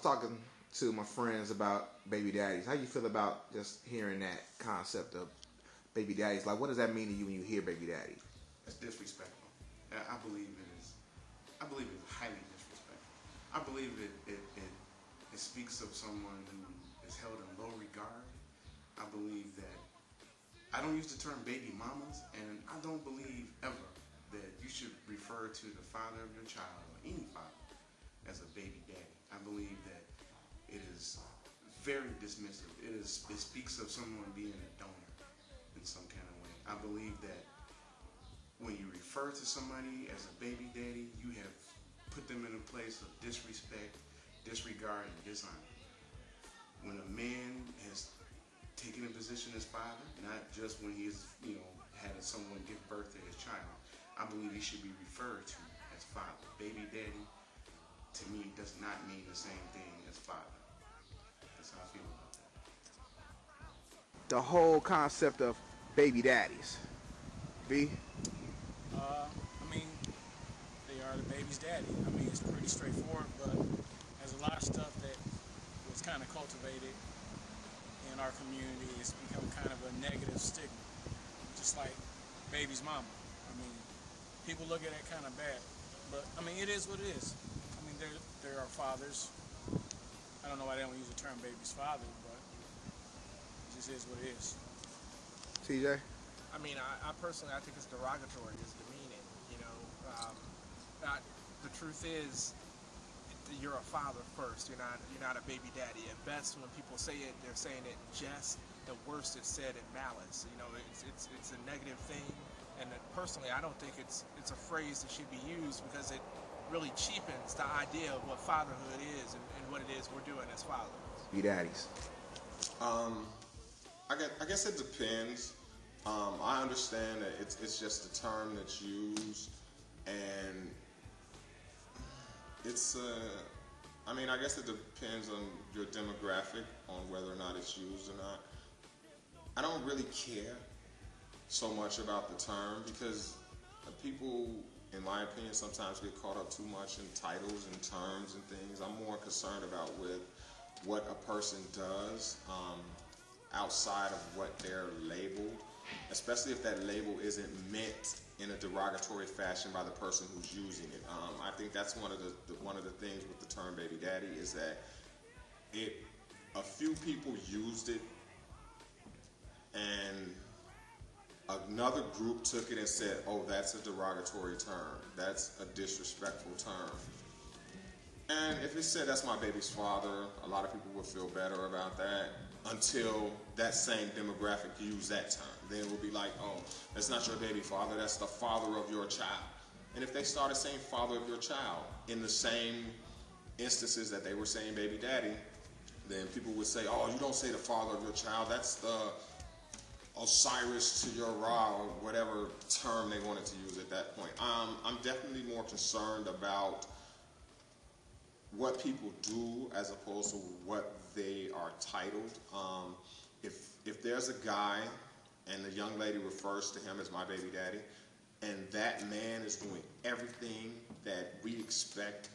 talking to my friends about baby daddies. How you feel about just hearing that concept of baby daddies? Like, what does that mean to you when you hear baby daddy? It's disrespectful. I believe it is. I believe it's highly disrespectful. I believe it speaks of someone who is held in low regard. I believe that I don't use the term baby mamas, and I don't believe ever that you should refer to the father of your child or any father as a baby daddy. I believe that it is very dismissive. It speaks of someone being a donor in some kind of way. I believe that when you refer to somebody as a baby daddy, you have put them in a place of disrespect, disregard, and dishonor. When a man has taken a position as father, not just when he's, had someone give birth to his child, I believe he should be referred to as father. Baby daddy, to me, does not mean the same thing as father. That's how I feel about that. The whole concept of baby daddies. V? I mean, they are the baby's daddy. I mean, it's pretty straightforward, but there's a lot of stuff that was kind of cultivated in our community. It's become kind of a negative stigma, just like baby's mama. I mean, people look at it kind of bad, but I mean, it is what it is. I mean, there are fathers. I don't know why they don't use the term baby's father, but it just is what it is. TJ? I mean, I personally, I think it's derogatory, is demeaning. The truth is, you're a father first. You're not a baby daddy. At best, when people say it, they're saying it in jest. At worst, it's said in malice. It's a negative thing. And personally, I don't think it's a phrase that should be used, because it really cheapens the idea of what fatherhood is and what it is we're doing as fathers. Baby daddies. I guess it depends. I understand that it's just a term that's used, and it's I guess it depends on your demographic on whether or not it's used or not. I don't really care so much about the term, because people, in my opinion, sometimes get caught up too much in titles and terms and things. I'm more concerned about with what a person does outside of what they're labeled, especially if that label isn't meant in a derogatory fashion by the person who's using it. I think that's one of the things with the term baby daddy, is that a few people used it, and another group took it and said, oh, that's a derogatory term, that's a disrespectful term. And if it said that's my baby's father, a lot of people would feel better about that, until that same demographic used that term. Then it would be like, oh, that's not your baby father, that's the father of your child. And if they started saying father of your child in the same instances that they were saying baby daddy, then people would say, oh, you don't say the father of your child, that's the Osiris to your Ra, or whatever term they wanted to use at that point. I'm definitely more concerned about what people do as opposed to what they are titled. If there's a guy and the young lady refers to him as my baby daddy, and that man is doing everything that we expect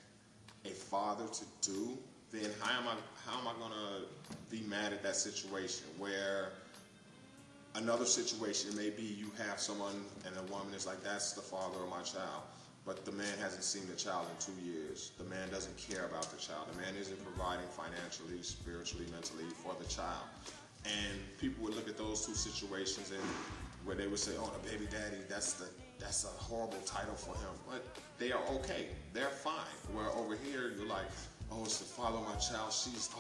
a father to do, then how am I going to be mad at that situation? Where another situation may be you have someone and a woman is like, that's the father of my child, but the man hasn't seen the child in 2 years. The man doesn't care about the child. The man isn't providing financially, spiritually, mentally for the child. And people would look at those two situations and where they would say, oh, the baby daddy, that's a horrible title for him. But they are okay. They're fine. Where over here, you're like, oh, it's the father of my child.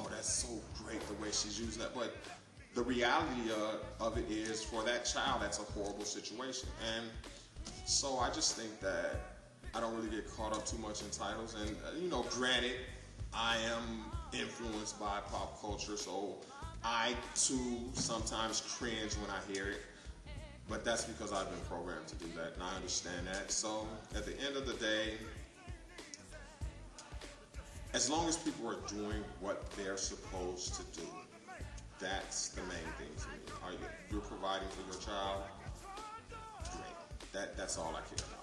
That's so great the way she's using that. But the reality of it is, for that child, that's a horrible situation. And so I just think that I don't really get caught up too much in titles. And, granted, I am influenced by pop culture, so I, too, sometimes cringe when I hear it. But that's because I've been programmed to do that, and I understand that. So at the end of the day, as long as people are doing what they're supposed to do, that's the main thing for me. You're providing for your child? Great. That's all I care about.